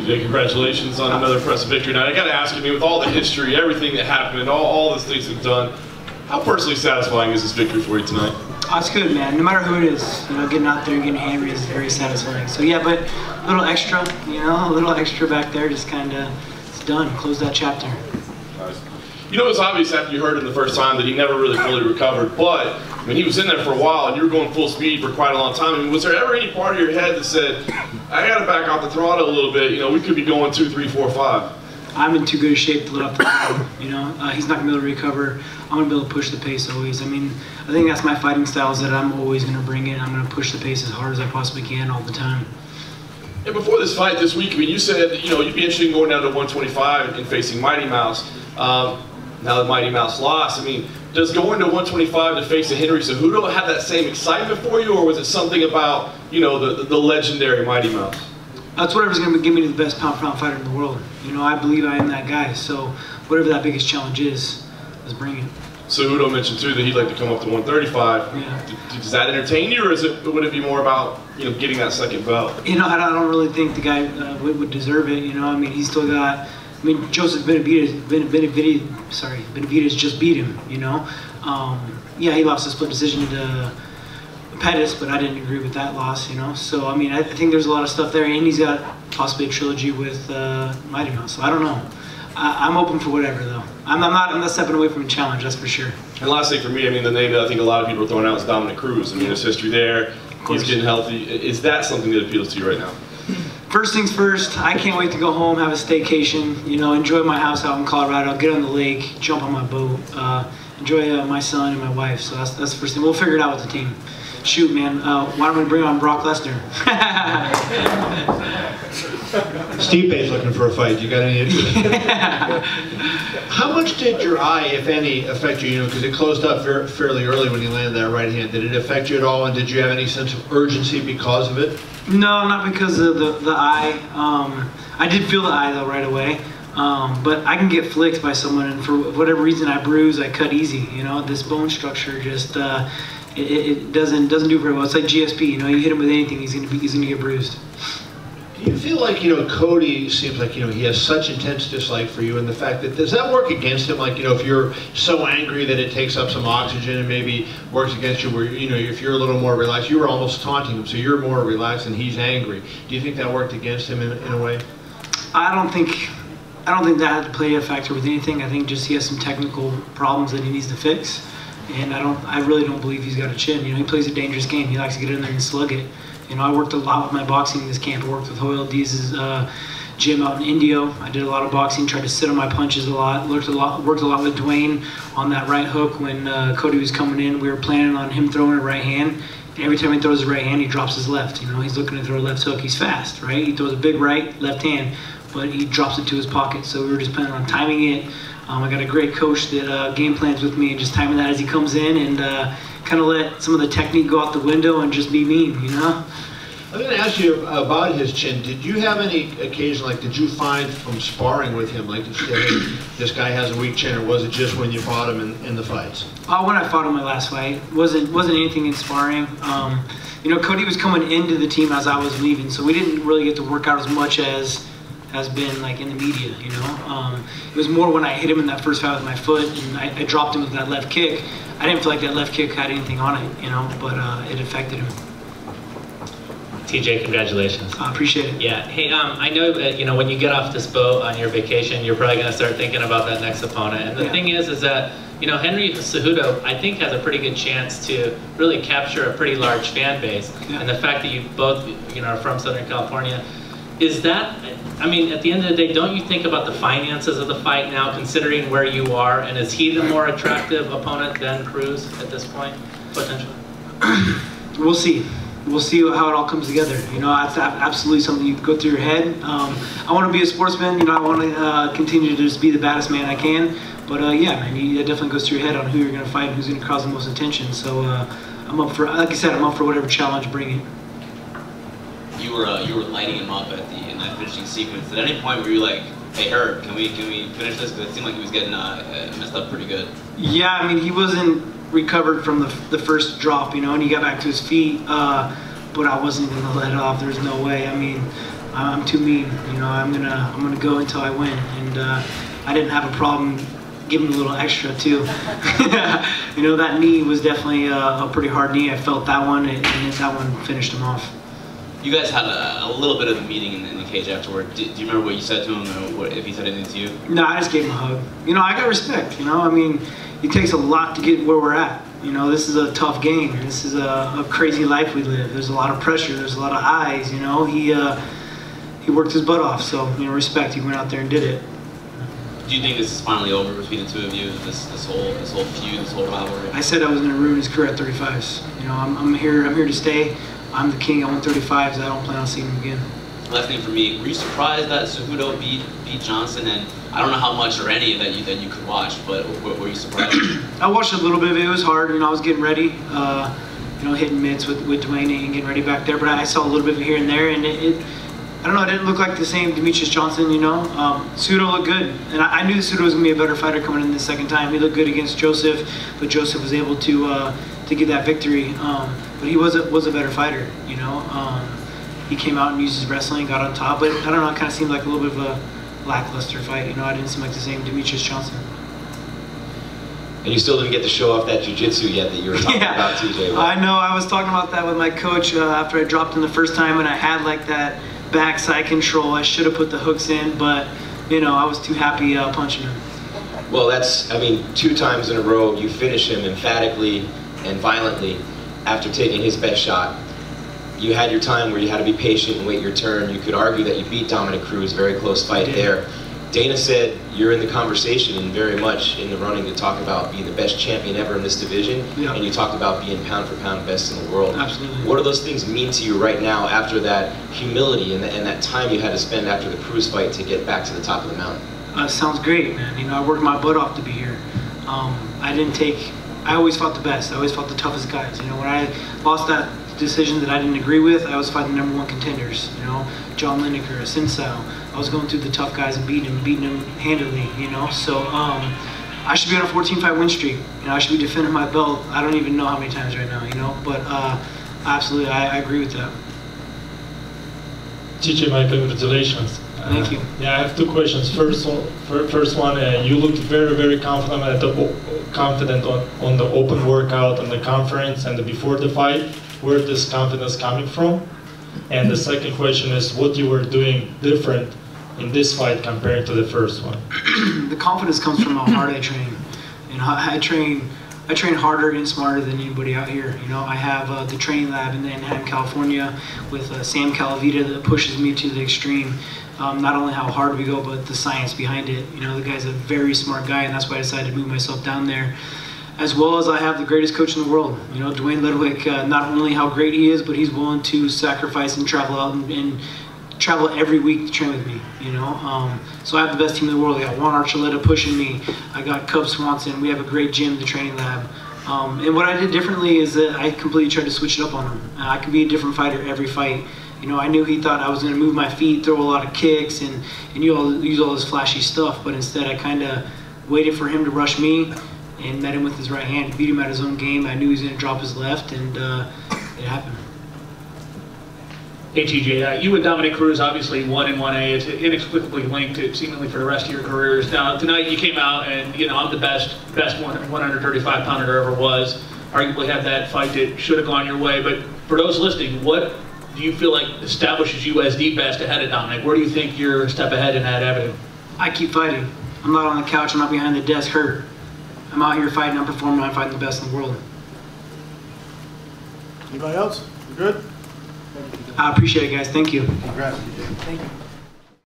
TJ, congratulations on another impressive victory. Now, I got to ask you, I mean, with all the history, everything that happened, all the things we've done, how personally satisfying is this victory for you tonight? Oh, it's good, man. No matter who it is, you know, getting out there and getting hand raised is very satisfying. So yeah, but a little extra, you know, a little extra back there, just kind of, it's done. Close that chapter. Nice. You know, it was obvious after you heard him the first time that he never really fully recovered, but I mean, he was in there for a while, and you were going full speed for quite a long time. I mean, was there ever any part of your head that said, I got to back off the throttle a little bit, you know, we could be going 2, 3, 4, 5? I'm in too good a shape to let off the throttle, you know. He's not going to be able to recover. I'm going to be able to push the pace always. I mean, I think that's my fighting style, is that I'm always going to bring it. I'm going to push the pace as hard as I possibly can all the time. And before this fight this week, I mean, you said that, you know, you'd be interested in going down to 125 and facing Mighty Mouse. Now that Mighty Mouse lost, I mean, does going to 125 to face a Henry Cejudo have that same excitement for you, or was it something about, you know, the legendary Mighty Mouse? That's whatever's going to give me the best pound-for-pound fighter in the world. You know, I believe I am that guy. So whatever that biggest challenge is, let's bring it. Cejudo mentioned too that he'd like to come up to 135. Yeah. Does that entertain you, or would it be more about, you know, getting that second belt? You know, I don't really think the guy would deserve it. You know, I mean, he's still got. I mean, Joseph Benavidez just beat him. You know, yeah, he lost a split decision to Pettis, but I didn't agree with that loss, you know. So I mean, I think there's a lot of stuff there, and he's got possibly a trilogy with Mighty Mouse. So I don't know. I'm open for whatever, though. I'm not stepping away from a challenge, that's for sure. And lastly, for me, I mean, the name that I think a lot of people are throwing out is Dominic Cruz. I mean, there's history there. He's getting healthy. Is that something that appeals to you right now? First things first, I can't wait to go home, have a staycation, you know, enjoy my house out in Colorado, get on the lake, jump on my boat, enjoy my son and my wife. So that's the first thing. We'll figure it out with the team. Shoot, man, why don't we bring on Brock Lesnar? Stipe's looking for a fight. You got any interest? How much did your eye, if any, affect you? You know, because it closed up fairly early when you landed that right hand. Did it affect you at all, and did you have any sense of urgency because of it? No, not because of the eye. I did feel the eye though right away. But I can get flicked by someone, and for whatever reason I bruise, I cut easy. You know, this bone structure just it doesn't do very well. It's like GSP. You know, you hit him with anything, he's gonna get bruised. Do you feel like, you know, Cody seems like, you know, he has such intense dislike for you, and the fact that, does that work against him? Like, you know, if you're so angry that it takes up some oxygen and maybe works against you, where, you know, if you're a little more relaxed, you were almost taunting him, so you're more relaxed and he's angry. Do you think that worked against him in a way? I don't think that had to play a factor with anything. I think just he has some technical problems that he needs to fix, and I really don't believe he's got a chin. You know, he plays a dangerous game. He likes to get in there and slug it. You know, I worked a lot with my boxing in this camp. I worked with Hoyle Deez's gym out in Indio. I did a lot of boxing, tried to sit on my punches a lot, worked a lot with Dwayne on that right hook when Cody was coming in. We were planning on him throwing a right hand. And every time he throws his right hand, he drops his left. You know, he's looking to throw a left hook. He's fast, right? He throws a big right, left hand, but he drops it to his pocket. So we were just planning on timing it. I got a great coach that game plans with me and just timing that as he comes in, and kind of let some of the technique go out the window and just be mean, you know? I was going to ask you about his chin. Did you have any occasion, like, did you find from sparring with him, like, this guy has a weak chin, or was it just when you fought him in the fights? When I fought him my last fight, wasn't anything in sparring. You know, Cody was coming into the team as I was leaving, so we didn't really get to work out as much as has been like in the media, you know. It was more when I hit him in that first fight with my foot, and I dropped him with that left kick. I didn't feel like that left kick had anything on it, you know, but it affected him. TJ, congratulations. I appreciate it. Yeah. Hey, I know that, you know, when you get off this boat on your vacation, you're probably going to start thinking about that next opponent. And the thing is that, you know, Henry Cejudo, I think, has a pretty good chance to really capture a pretty large fan base. Yeah. And the fact that you both, you know, are from Southern California, is that, I mean, at the end of the day, don't you think about the finances of the fight now, considering where you are? And is he the more attractive opponent than Cruz at this point, potentially? We'll see. We'll see how it all comes together. You know, that's absolutely something you go through your head. I want to be a sportsman. You know, I want to continue to just be the baddest man I can. But yeah, man, it definitely goes through your head on who you're going to fight and who's going to cause the most attention. So I'm up for, like I said, I'm up for whatever challenge bring it. You were lighting him up in that finishing sequence. At any point were you like, hey, Herb, can we finish this? Because it seemed like he was getting messed up pretty good. Yeah, I mean, he wasn't recovered from the first drop, you know, and he got back to his feet. but I wasn't gonna let off. There's no way. I mean, I'm too mean. You know, I'm gonna go until I win, and I didn't have a problem giving a little extra too. You know, that knee was definitely a pretty hard knee. I felt that one, and that one finished him off. You guys had a little bit of a meeting in the cage afterward. Do you remember what you said to him, or if he said anything to you? No, I just gave him a hug. You know, I got respect. You know, I mean, it takes a lot to get where we're at. You know, this is a tough game. This is a crazy life we live. There's a lot of pressure. There's a lot of eyes. You know, he worked his butt off. So, you know, respect. He went out there and did it. Do you think this is finally over between the two of you? This whole feud, this whole rivalry? I said I was going to ruin his career at 35s. You know, I'm here to stay. I'm the king. I want 35s. I don't plan on seeing him again. Last thing for me, were you surprised that Cejudo beat Johnson? And I don't know how much or any that you could watch, but were you surprised? I watched a little bit of it. It was hard. You know, I was getting ready. You know, hitting mitts with Dwayne and getting ready back there. But I saw a little bit of it here and there, and I don't know, it didn't look like the same Demetrius Johnson, you know. Cejudo looked good, and I knew Cejudo was going to be a better fighter coming in the second time. He looked good against Joseph, but Joseph was able to get that victory. But he was a better fighter, you know. He came out and used his wrestling, got on top, but I don't know, it kind of seemed like a little bit of a lackluster fight. You know, I didn't seem like the same Demetrius Johnson. And you still didn't get to show off that jiu-jitsu yet that you were talking about, TJ. I know, I was talking about that with my coach after I dropped him the first time, and I had like that backside control. I should have put the hooks in, but you know, I was too happy punching him. Well, that's, I mean, 2 times in a row you finish him emphatically and violently after taking his best shot. You had your time where you had to be patient and wait your turn. You could argue that you beat Dominic Cruz, very close fight there. Dana said you're in the conversation and very much in the running to talk about being the best champion ever in this division, and you talked about being pound for pound best in the world. Absolutely. What do those things mean to you right now after that humility and that time you had to spend after the Cruz fight to get back to the top of the mountain? Sounds great, man. You know, I worked my butt off to be here. I always fought the best. I always fought the toughest guys. You know, when I lost that decision that I didn't agree with, I was fighting the #1 contenders. You know, John Lineker, Sinsao. I was going through the tough guys and beating them handily. You know, so I should be on a 14-fight win streak. You know, I should be defending my belt. I don't even know how many times right now. You know, but absolutely, I agree with that. TJ, my congratulations. Thank you. Yeah, I have 2 questions. First one, you looked very, very confident on the open workout and the conference and before the fight. Where is this confidence coming from? And the second question is what you were doing different in this fight compared to the first one. The confidence comes from how hard I train. You know, I train harder and smarter than anybody out here. You know, I have the training lab in Anaheim, California, with Sam Calavita that pushes me to the extreme. Not only how hard we go, but the science behind it. You know, the guy's a very smart guy, and that's why I decided to move myself down there. As well as I have the greatest coach in the world. You know, Dwayne Ludwig, not only how great he is, but he's willing to sacrifice and travel out and travel every week to train with me, you know. So I have the best team in the world. I got Juan Archuleta pushing me. I got Cub Swanson. We have a great gym, the training lab. And what I did differently is that I completely tried to switch it up on him. I could be a different fighter every fight. You know, I knew he thought I was going to move my feet, throw a lot of kicks, and use all this flashy stuff. But instead, I kind of waited for him to rush me and met him with his right hand, beat him at his own game. I knew he was going to drop his left, and it happened. Hey TJ, you and Dominic Cruz obviously 1 and 1A. It's inexplicably linked seemingly for the rest of your careers. Now tonight you came out and I'm the best 135 pounder there ever was. Arguably had that fight that should have gone your way. But for those listening, what do you feel like establishes you as the best ahead of Dominic? Where do you think you're a step ahead in that avenue? I keep fighting. I'm not on the couch. I'm not behind the desk hurt. I'm out here fighting. I'm performing. I'm fighting the best in the world. Anybody else? You good? I appreciate it, guys. Thank you. Congrats. Thank you.